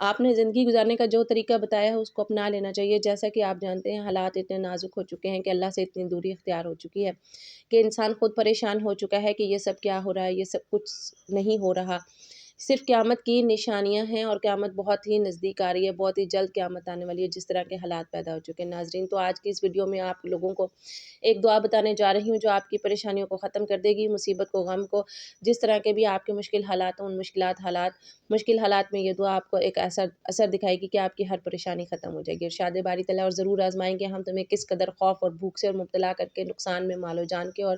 آپ نے زندگی گزارنے کا جو طریقہ بتایا ہے اس کو اپنا لینا چاہیے۔ جیسا کہ آپ جانتے ہیں حالات اتنے نازک ہو چکے ہیں کہ اللہ سے اتنی دوری اختیار ہو چکی ہے کہ انسان خود پریشان ہو چکا ہے کہ یہ سب کیا ہو رہا ہے، یہ سب کچھ نہیں ہو رہا۔ صرف قیامت کی نشانیاں ہیں اور قیامت بہت ہی نزدیک آ رہی ہے، بہت ہی جلد قیامت آنے والی ہے، جس طرح کے حالات پیدا ہو چکے ہیں۔ ناظرین، تو آج کی اس ویڈیو میں آپ لوگوں کو ایک دعا بتانے جا رہی ہوں جو آپ کی پریشانیوں کو ختم کر دے گی، مصیبت کو، غم کو، جس طرح کے بھی آپ کے مشکل حالات ہیں، ان مشکل حالات میں یہ دعا آپ کو ایک اثر دکھائے گی کہ آپ کی ہر پریشانی ختم ہو جائے گی۔ ارشاد باری تعالیٰ، اور ضرور آزمائیں گے ہم تمہیں کس قدر خوف اور بھوک سے اور مبتلا کر کے، نقصان میں، مال و جان کے اور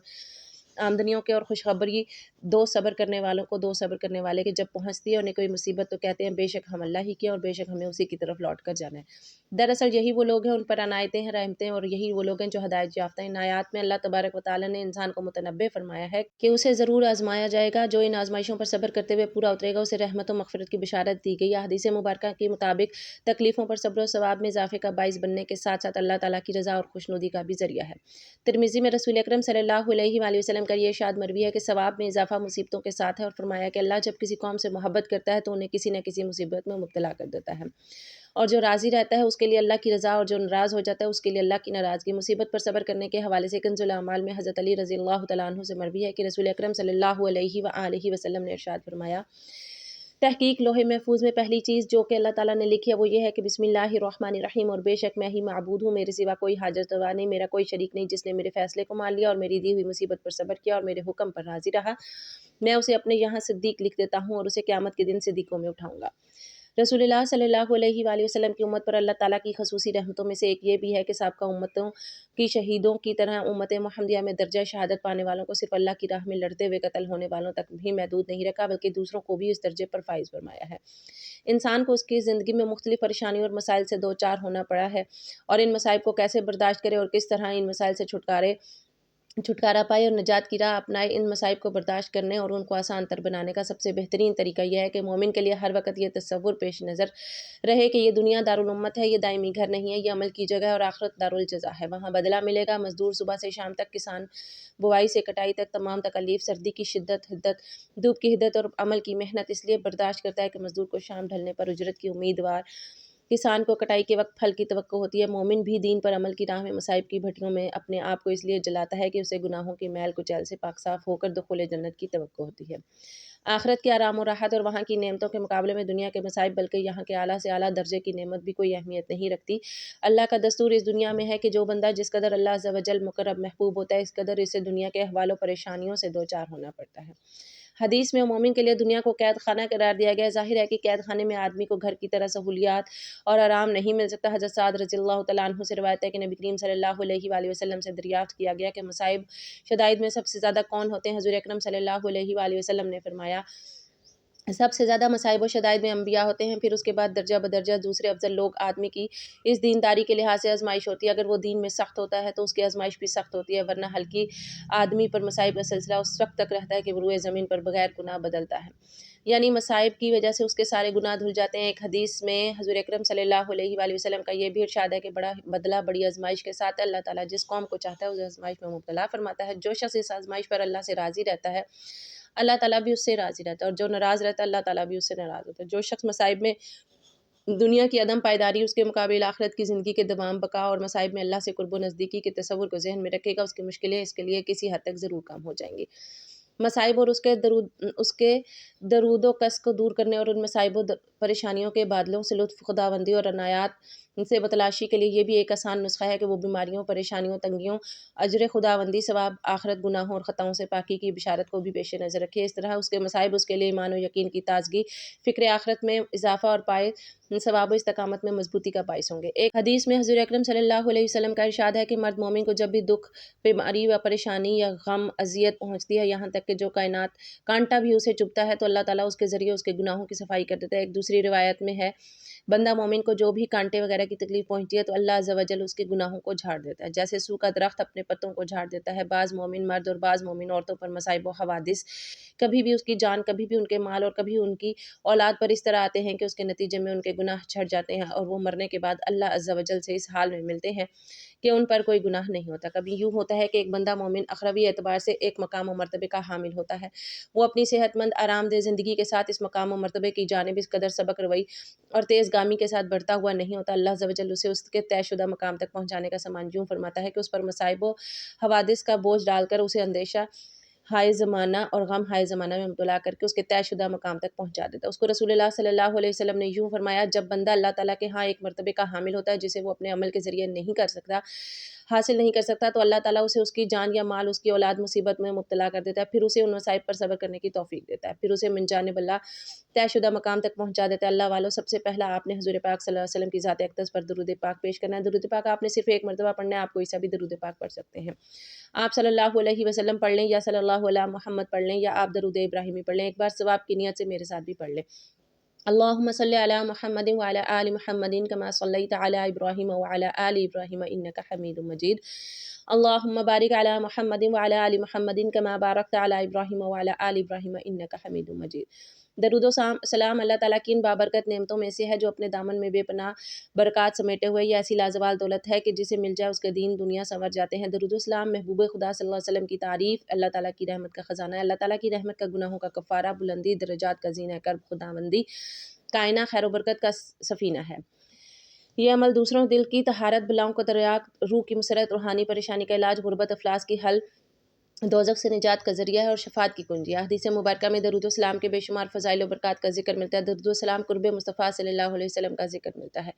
آمدنیوں کے، اور خوشخبری دو صبر کرنے والوں کو، دو صبر کرنے والے کے جب پہنچتی ہے انہیں کوئی مصیبت تو کہتے ہیں بے شک ہم اللہ ہی کے اور بے شک ہمیں اسی کی طرف لوٹ کر جانا ہے۔ دراصل یہی وہ لوگ ہیں، ان پر عنایتیں ہیں، رحمتیں، اور یہی وہ لوگ ہیں جو ہدایت یافتہ ہیں۔ ان آیات میں اللہ تبارک و تعالیٰ نے انسان کو متنبع فرمایا ہے کہ اسے ضرور آزمایا جائے گا، جو ان آزمائشوں پر صبر کرتے ہوئے پورا اترے گا اسے رحمت و مغفرت کی بشارت دی گئی ہے۔ حدیث مبارکہ کے مطابق تکلیفوں پر صبر و ثواب میں اضافے کا باعث بننے کے ساتھ ساتھ اللہ تعالیٰ کی رضا اور خوشنودی کا بھی ذریعہ ہے۔ ترمذی میں رسول اکرم صلی اللہ علیہ وآلہ وسلم کا یہ ارشاد مروی ہے کہ ثواب میں اضافہ مصیبتوں کے ساتھ ہے، اور فرمایا کہ اللہ جب کسی قوم سے محبت کرتا ہے تو انہیں کسی نہ کسی مصیبت میں مبتلا کر دیتا ہے، اور جو راضی رہتا ہے اس کے لیے اللہ کی رضا، اور جو ناراض ہو جاتا ہے اس کے لیے اللہ کی ناراضگی۔ مصیبت پر صبر کرنے کے حوالے سے کنز الاعمال میں حضرت علی رضی اللہ تعالیٰ عنہ سے مروی ہے کہ رسول اکرم صلی اللہ علیہ وآلہ وسلم نے ارشاد فرمایا، تحقیق لوح محفوظ میں پہلی چیز جو کہ اللہ تعالیٰ نے لکھی ہے وہ یہ ہے کہ بسم اللہ الرحمن الرحیم، اور بے شک میں ہی معبود ہوں، میرے سوا کوئی حاجت روا نہیں، میرا کوئی شریک نہیں، جس نے میرے فیصلے کو مان لیا اور میری دی ہوئی مصیبت پر صبر کیا اور میرے حکم پر راضی رہا، میں اسے اپنے یہاں صدیق لکھ دیتا ہوں اور اسے قیامت کے دن صدیقوں میں اٹھاؤں گا۔ رسول اللہ صلی اللہ علیہ وآلہ وسلم کی امت پر اللہ تعالیٰ کی خصوصی رحمتوں میں سے ایک یہ بھی ہے کہ سابقہ امتوں کی شہیدوں کی طرح امت محمدیہ میں درجہ شہادت پانے والوں کو صرف اللہ کی راہ میں لڑتے ہوئے قتل ہونے والوں تک بھی محدود نہیں رکھا، بلکہ دوسروں کو بھی اس درجے پر فائز فرمایا ہے۔ انسان کو اس کی زندگی میں مختلف پریشانیوں اور مسائل سے دو چار ہونا پڑا ہے، اور ان مسائل کو کیسے برداشت کرے اور کس طرح ان مسائل سے چھٹکارا پائے اور نجات کی راہ اپنائے، ان مسائب کو برداشت کرنے اور ان کو آسان تر بنانے کا سب سے بہترین طریقہ یہ ہے کہ مومن کے لیے ہر وقت یہ تصور پیش نظر رہے کہ یہ دنیا دارالامت ہے، یہ دائمی گھر نہیں ہے، یہ عمل کی جگہ ہے، اور آخرت دارالجزا ہے، وہاں بدلہ ملے گا۔ مزدور صبح سے شام تک، کسان بوائی سے کٹائی تک تمام تکالیف، سردی کی شدت، حدت، دھوپ کی حدت اور عمل کی محنت اس لیے برداشت کرتا ہے کہ مزدور کو شام ڈھلنے پر اجرت کی امیدوار، کسان کو کٹائی کے وقت پھل کی توقع ہوتی ہے۔ مومن بھی دین پر عمل کی راہ میں مصائب کی بھٹیوں میں اپنے آپ کو اس لیے جلاتا ہے کہ اسے گناہوں کی میل کچیل سے پاک صاف ہو کر دخول جنت کی توقع ہوتی ہے۔ آخرت کے آرام و راحت اور وہاں کی نعمتوں کے مقابلے میں دنیا کے مصائب، بلکہ یہاں کے اعلیٰ سے اعلیٰ درجے کی نعمت بھی کوئی اہمیت نہیں رکھتی۔ اللہ کا دستور اس دنیا میں ہے کہ جو بندہ جس قدر اللہ عز و جل مقرب محبوب ہوتا ہے، اس قدر اسے دنیا کے احوال و پریشانیوں سے دو چار ہونا پڑتا ہے۔ حدیث میں مومن کے لیے دنیا کو قید خانہ قرار دیا گیا ہے۔ ظاہر ہے کہ قید خانے میں آدمی کو گھر کی طرح سہولیات اور آرام نہیں مل سکتا۔ حضرت سعد رضی اللہ تعالیٰ عنہ سے روایت ہے کہ نبی کریم صلی اللہ علیہ وآلہ وسلم سے دریافت کیا گیا کہ مصائب شدائد میں سب سے زیادہ کون ہوتے ہیں؟ حضور اکرم صلی اللہ علیہ وآلہ وسلم نے فرمایا، سب سے زیادہ مصائب و شدائد میں انبیاء ہوتے ہیں، پھر اس کے بعد درجہ بدرجہ دوسرے افضل لوگ۔ آدمی کی اس دینداری کے لحاظ سے آزمائش ہوتی ہے، اگر وہ دین میں سخت ہوتا ہے تو اس کی آزمائش بھی سخت ہوتی ہے، ورنہ ہلکی آدمی پر مصائب کا سلسلہ اس وقت تک رہتا ہے کہ وہ روئے زمین پر بغیر گناہ بدلتا ہے، یعنی مصائب کی وجہ سے اس کے سارے گناہ دھل جاتے ہیں۔ ایک حدیث میں حضور اکرم صلی اللہ علیہ وآلہ وسلم کا یہ بھی ارشاد ہے کہ بڑا بدلہ بڑی آزمائش کے ساتھ اللہ تعالیٰ جس قوم کو چاہتا ہے اسے آزمائش میں مبتلا فرماتا ہے۔ جو شخص اس آزمائش پر اللہ سے راضی رہتا ہے اللہ تعالیٰ بھی اس سے راضی رہتا ہے، اور جو ناراض رہتا ہے اللہ تعالیٰ بھی اس سے ناراض ہوتا ہے۔ جو شخص مصائب میں دنیا کی عدم پائیداری، اس کے مقابل آخرت کی زندگی کے دوام بقا اور مصائب میں اللہ سے قرب و نزدیکی کے تصور کو ذہن میں رکھے گا، اس کی مشکلیں اس کے لیے کسی حد تک ضرور کم ہو جائیں گی۔ مصائب اور اس کے درود و کس کو دور کرنے اور ان مصائب و پریشانیوں کے بادلوں سے لطف خداوندی اور عنایات سے بتلاشی کے لیے یہ بھی ایک آسان نسخہ ہے کہ وہ بیماریوں، پریشانیوں، تنگیوں، اجر خداوندی، ثواب آخرت، گناہوں اور خطاؤں سے پاکی کی بشارت کو بھی پیش نظر رکھے۔ اس طرح اس کے مصائب اس کے لیے ایمان و یقین کی تازگی، فکر آخرت میں اضافہ اور پائے ثواب و استقامت میں مضبوطی کا باعث ہوں گے۔ ایک حدیث میں حضور اکرم صلی اللہ علیہ وسلم کا ارشاد ہے کہ مرد مومن کو جب بھی دکھ، بیماری و پریشانی یا غم، اذیت پہنچتی ہے، یہاں تک کہ جو کانٹا بھی اسے چبھتا ہے، تو اللہ تعالیٰ اس کے ذریعے اس کے گناہوں کی صفائی کر دیتا ہے۔ ایک دوسری روایت میں ہے، بندہ مومن کو جو بھی کانٹے وغیرہ کی تکلیف پہنچتی ہے تو اللہ عز و جل اس کے گناہوں کو جھاڑ دیتا ہے، جیسے سوکھا درخت اپنے پتوں کو جھاڑ دیتا ہے۔ بعض مومن مرد اور بعض مومن عورتوں پر مصائب و حوادث، کبھی بھی اس کی جان، کبھی بھی ان کے مال اور کبھی ان کی اولاد پر اس طرح آتے ہیں کہ اس کے نتیجے میں ان کے گناہ چھڑ جاتے ہیں اور وہ مرنے کے بعد اللہ عز و جل سے اس حال میں ملتے ہیں کہ ان پر کوئی گناہ نہیں ہوتا۔ کبھی یوں ہوتا ہے کہ ایک بندہ مومن اخروی اعتبار سے ایک مقام و مرتبے کا حامل ہوتا ہے، وہ اپنی صحت مند آرام دہ زندگی کے ساتھ اس مقام و مرتبے کی جانب اس قدر سبق روی اور تیز گامی کے ساتھ بڑھتا ہوا نہیں ہوتا۔ اللہ عز و جل اسے اس کے طے شدہ مقام تک پہنچانے کا سامان یوں فرماتا ہے کہ اس پر مصائب و حوادث کا بوجھ ڈال کر اسے اندیشہ ہائے زمانہ اور غم ہائے زمانہ میں مبتلا کر کے اس کے طے شدہ مقام تک پہنچا دیتا ہے۔ اس کو رسول اللہ صلی اللہ علیہ وسلم نے یوں فرمایا، جب بندہ اللہ تعالیٰ کے ہاں ایک مرتبے کا حامل ہوتا ہے جسے وہ اپنے عمل کے ذریعے نہیں کر سکتا، حاصل نہیں کر سکتا، تو اللہ تعالیٰ اسے اس کی جان یا مال، اس کی اولاد مصیبت میں مبتلا کر دیتا ہے، پھر اسے ان مصائب پر صبر کرنے کی توفیق دیتا ہے، پھر اسے من جانب اللہ طے شدہ مقام تک پہنچا دیتا ہے۔ اللہ والوں، سب سے پہلا آپ نے حضور پاک صلی اللہ علیہ وسلم کی ذات اقدس پر درود پاک پیش کرنا ہے۔ درود پاک آپ نے صرف ایک مرتبہ پڑھنا ہے، آپ کوئی سا بھی درود پاک پڑھ سکتے ہیں۔ آپ صلی اللہ علیہ وسلم پڑھ لیں یا صلی اللہ علیہ محمد پڑھ لیں یا آپ درود ابراہیمی پڑھ لیں، ایک بار ثواب کی نیت سے میرے ساتھ بھی پڑھ لیں۔ اللہم صلی علی محمد وعلی آل محمد کما صلیت علی ابراہیم وعلی آل ابراہیم انک حمید مجید۔ اللہم بارک علی محمد وعلی آل محمد کما بارکت علی ابراہیم وعلی آل ابراہیم انک حمید مجید۔ درود و سلام اللہ تعالیٰ کی ان بابرکت نعمتوں میں سے ہے جو اپنے دامن میں بے پناہ برکات سمیٹے ہوئے یہ ایسی لازوال دولت ہے کہ جسے مل جائے اس کے دین دنیا سنور جاتے ہیں۔ درود و سلام محبوب خدا صلی اللہ علیہ وسلم کی تعریف، اللہ تعالیٰ کی رحمت کا خزانہ ہے، اللہ تعالیٰ کی رحمت کا گناہوں کا کفارہ، بلندی درجات کا زینہ کرب، خداوندی کائنہ، خیر و برکت کا سفینہ ہے۔ یہ عمل دوسروں دل کی طہارت، بلاؤں کو تریاق، روح کی مسرت، روحانی پریشانی کا علاج، غربت افلاس کی حل، دوزخ سے نجات کا ذریعہ ہے اور شفاعت کی کنجی ہے۔ حدیث مبارکہ میں درود و سلام کے بے شمار فضائل و برکات کا ذکر ملتا ہے۔ درود و سلام قرب مصطفیٰ صلی اللہ علیہ وسلم کا ذکر ملتا ہے۔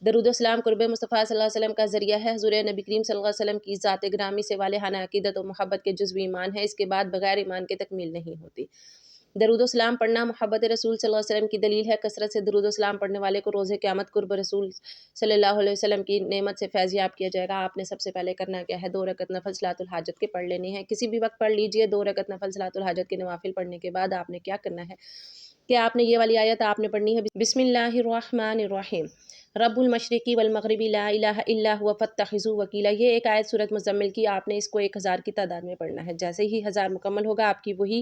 درود و سلام قرب مصطفیٰ صلی اللہ علیہ وسلم کا ذریعہ ہے۔ حضور نبی کریم صلی اللہ علیہ وسلم کی ذات گرامی سے والہانہ عقیدت و محبت کے جزوی ایمان ہے، اس کے بعد بغیر ایمان کے تکمیل نہیں ہوتی۔ درود و سلام پڑھنا محبت رسول صلی اللہ علیہ وسلم کی دلیل ہے۔ کثرت سے درود و سلام پڑھنے والے کو روز قیامت قرب رسول صلی اللہ علیہ وسلم کی نعمت سے فیض یاب کیا جائے گا۔ آپ نے سب سے پہلے کرنا کیا ہے؟ 2 رکعت نفل صلاۃ الحاجت کے پڑھ لینے ہیں، کسی بھی وقت پڑھ لیجئے۔ 2 رکعت نفل صلاۃ الحاجت کے نوافل پڑھنے کے بعد آپ نے کیا کرنا ہے کہ آپ نے یہ والی آیت آپ نے پڑھنی ہے، بسم اللہ الرحمن الرحیم، رب المشرقی والمغربی لا الہ الا هو فاتخذوہ وکیلا۔ یہ ایک آیت سورۃ مزمل کی آپ نے اس کو 1000 کی تعداد میں پڑھنا ہے۔ جیسے ہی 1000 مکمل ہوگا آپ کی وہی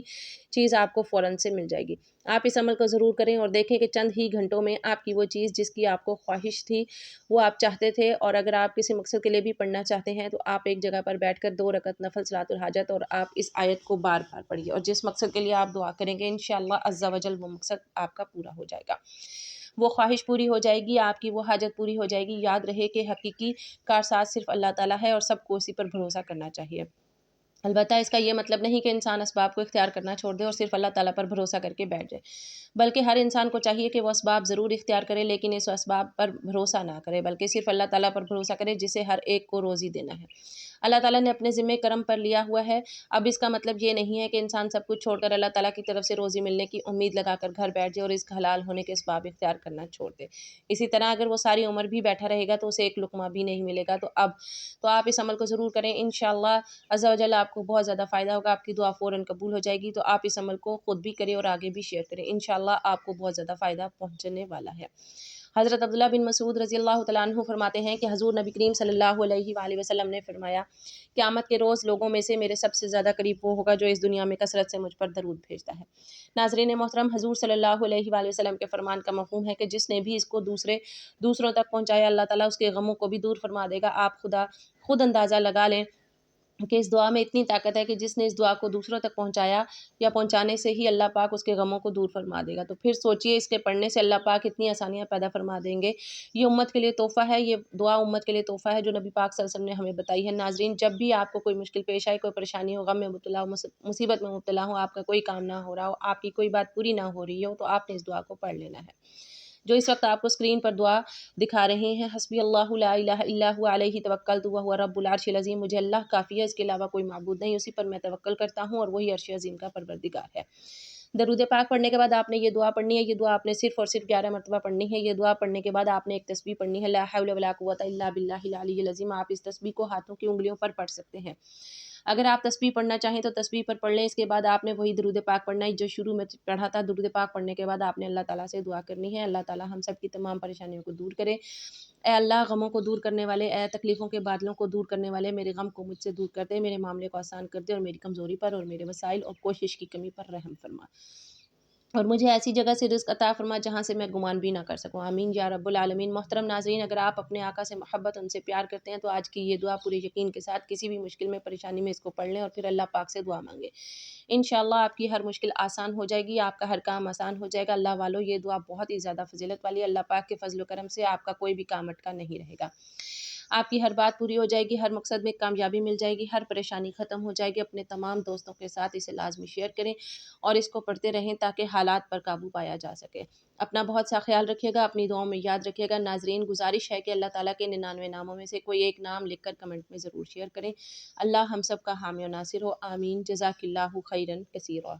چیز آپ کو فوراً سے مل جائے گی۔ آپ اس عمل کو ضرور کریں اور دیکھیں کہ چند ہی گھنٹوں میں آپ کی وہ چیز جس کی آپ کو خواہش تھی، وہ آپ چاہتے تھے، اور اگر آپ کسی مقصد کے لیے بھی پڑھنا چاہتے ہیں تو آپ ایک جگہ پر بیٹھ کر 2 رکعت نفل صلاۃ الحاجت اور آپ اس آیت کو بار بار پڑھیے، اور جس مقصد کے لیے آپ دعا کریں گے انشاءاللہ عز و جل وہ مقصد آپ کا پورا ہو جائے گا، وہ خواہش پوری ہو جائے گی، آپ کی وہ حاجت پوری ہو جائے گی۔ یاد رہے کہ حقیقی کارساز صرف اللہ تعالیٰ ہے اور سب کو اسی پر بھروسہ کرنا چاہیے۔ البتہ اس کا یہ مطلب نہیں کہ انسان اسباب کو اختیار کرنا چھوڑ دے اور صرف اللہ تعالیٰ پر بھروسہ کر کے بیٹھ جائے، بلکہ ہر انسان کو چاہیے کہ وہ اسباب ضرور اختیار کرے، لیکن اس اسباب پر بھروسہ نہ کرے، بلکہ صرف اللہ تعالیٰ پر بھروسہ کرے جسے ہر ایک کو روزی دینا ہے۔ اللہ تعالیٰ نے اپنے ذمے کرم پر لیا ہوا ہے۔ اب اس کا مطلب یہ نہیں ہے کہ انسان سب کچھ چھوڑ کر اللہ تعالیٰ کی طرف سے روزی ملنے کی امید لگا کر گھر بیٹھ جائے اور اس حلال ہونے کے اسباب اختیار کرنا چھوڑ دے۔ اسی طرح اگر وہ ساری عمر بھی بیٹھا رہے گا تو اسے ایک لقمہ بھی نہیں ملے گا۔ تو آپ اس عمل کو ضرور کریں، انشاءاللہ عز و جل آپ کو بہت زیادہ فائدہ ہوگا، آپ کی دعا فوراً قبول ہو جائے گی۔ تو آپ اس عمل کو خود بھی کریں اور آگے بھی شیئر کریں، انشاءاللہ آپ کو بہت زیادہ فائدہ پہنچنے والا ہے۔ حضرت عبداللہ بن مسعود رضی اللہ تعالیٰ عنہ فرماتے ہیں کہ حضور نبی کریم صلی اللہ علیہ وآلہ وسلم نے فرمایا، قیامت کے روز لوگوں میں سے میرے سب سے زیادہ قریب وہ ہوگا جو اس دنیا میں کثرت سے مجھ پر درود بھیجتا ہے۔ ناظرین محترم، حضور صلی اللہ علیہ وآلہ وسلم کے فرمان کا مفہوم ہے کہ جس نے بھی اس کو دوسروں تک پہنچایا، اللہ تعالیٰ اس کے غموں کو بھی دور فرما دے گا۔ آپ خود اندازہ لگا لیں کہ اس دعا میں اتنی طاقت ہے کہ جس نے اس دعا کو دوسروں تک پہنچایا یا پہنچانے سے ہی اللہ پاک اس کے غموں کو دور فرما دے گا۔ تو پھر سوچئے اس کے پڑھنے سے اللہ پاک اتنی آسانیاں پیدا فرما دیں گے۔ یہ امت کے لیے تحفہ ہے، یہ دعا امت کے لیے تحفہ ہے جو نبی پاک صلی اللہ علیہ وسلم نے ہمیں بتائی ہے۔ ناظرین، جب بھی آپ کو کوئی مشکل پیش آئے، کوئی پریشانی ہو، غم میں مبتلا ہو، مصیبت میں مبتلا ہو، آپ کا کوئی کام نہ ہو رہا ہو، آپ کی کوئی بات پوری نہ ہو رہی ہو، تو آپ نے اس دعا کو پڑھ لینا ہے جو اس وقت آپ کو اسکرین پر دعا دکھا رہے ہیں۔ حسبی اللہ لا الہ الا هو علیہ توکلت وہو رب العرش العظیم، مجھے اللہ کافی ہے، اس کے علاوہ کوئی معبود نہیں، اسی پر میں توکل کرتا ہوں اور وہی عرش عظیم کا پروردگار ہے۔ درود پاک پڑھنے کے بعد آپ نے یہ دعا پڑھنی ہے، یہ دعا آپ نے صرف اور صرف 11 مرتبہ پڑھنی ہے۔ یہ دعا پڑھنے کے بعد آپ نے ایک تسبیح پڑھنی ہے، لا حول ولا قوۃ الا باللہ العلی العظیم۔ آپ اس تسبیح کو ہاتھوں کی انگلیوں پر پڑھ سکتے ہیں۔ اگر آپ تسبیح پڑھنا چاہیں تو تسبیح پر پڑھ لیں، اس کے بعد آپ نے وہی درود پاک پڑھنا ہے جو شروع میں پڑھا تھا۔ درود پاک پڑھنے کے بعد آپ نے اللہ تعالیٰ سے دعا کرنی ہے، اللہ تعالیٰ ہم سب کی تمام پریشانیوں کو دور کرے۔ اے اللہ، غموں کو دور کرنے والے، اے تکلیفوں کے بادلوں کو دور کرنے والے، میرے غم کو مجھ سے دور کر دے، میرے معاملے کو آسان کر دے اور میری کمزوری پر اور میرے وسائل اور کوشش کی کمی پر رحم فرما۔ اور مجھے ایسی جگہ سے رزق عطا فرما جہاں سے میں گمان بھی نہ کر سکوں، آمین یا رب العالمین۔ محترم ناظرین، اگر آپ اپنے آقا سے محبت، ان سے پیار کرتے ہیں تو آج کی یہ دعا پورے یقین کے ساتھ کسی بھی مشکل میں، پریشانی میں اس کو پڑھ لیں اور پھر اللہ پاک سے دعا مانگیں۔ انشاءاللہ آپ کی ہر مشکل آسان ہو جائے گی، آپ کا ہر کام آسان ہو جائے گا۔ اللہ والو، یہ دعا بہت ہی زیادہ فضیلت والی ہے، اللہ پاک کے فضل و کرم سے آپ کا کوئی بھی کام اٹکا نہیں رہے گا، آپ کی ہر بات پوری ہو جائے گی، ہر مقصد میں کامیابی مل جائے گی، ہر پریشانی ختم ہو جائے گی۔ اپنے تمام دوستوں کے ساتھ اسے لازمی شیئر کریں اور اس کو پڑھتے رہیں تاکہ حالات پر قابو پایا جا سکے۔ اپنا بہت سا خیال رکھیے گا، اپنی دعاؤں میں یاد رکھیے گا۔ ناظرین، گزارش ہے کہ اللہ تعالیٰ کے 99 ناموں میں سے کوئی ایک نام لکھ کر کمنٹ میں ضرور شیئر کریں۔ اللہ ہم سب کا حامی و ناصر ہو، آمین۔ جزاک اللہ خیرن کثیرا۔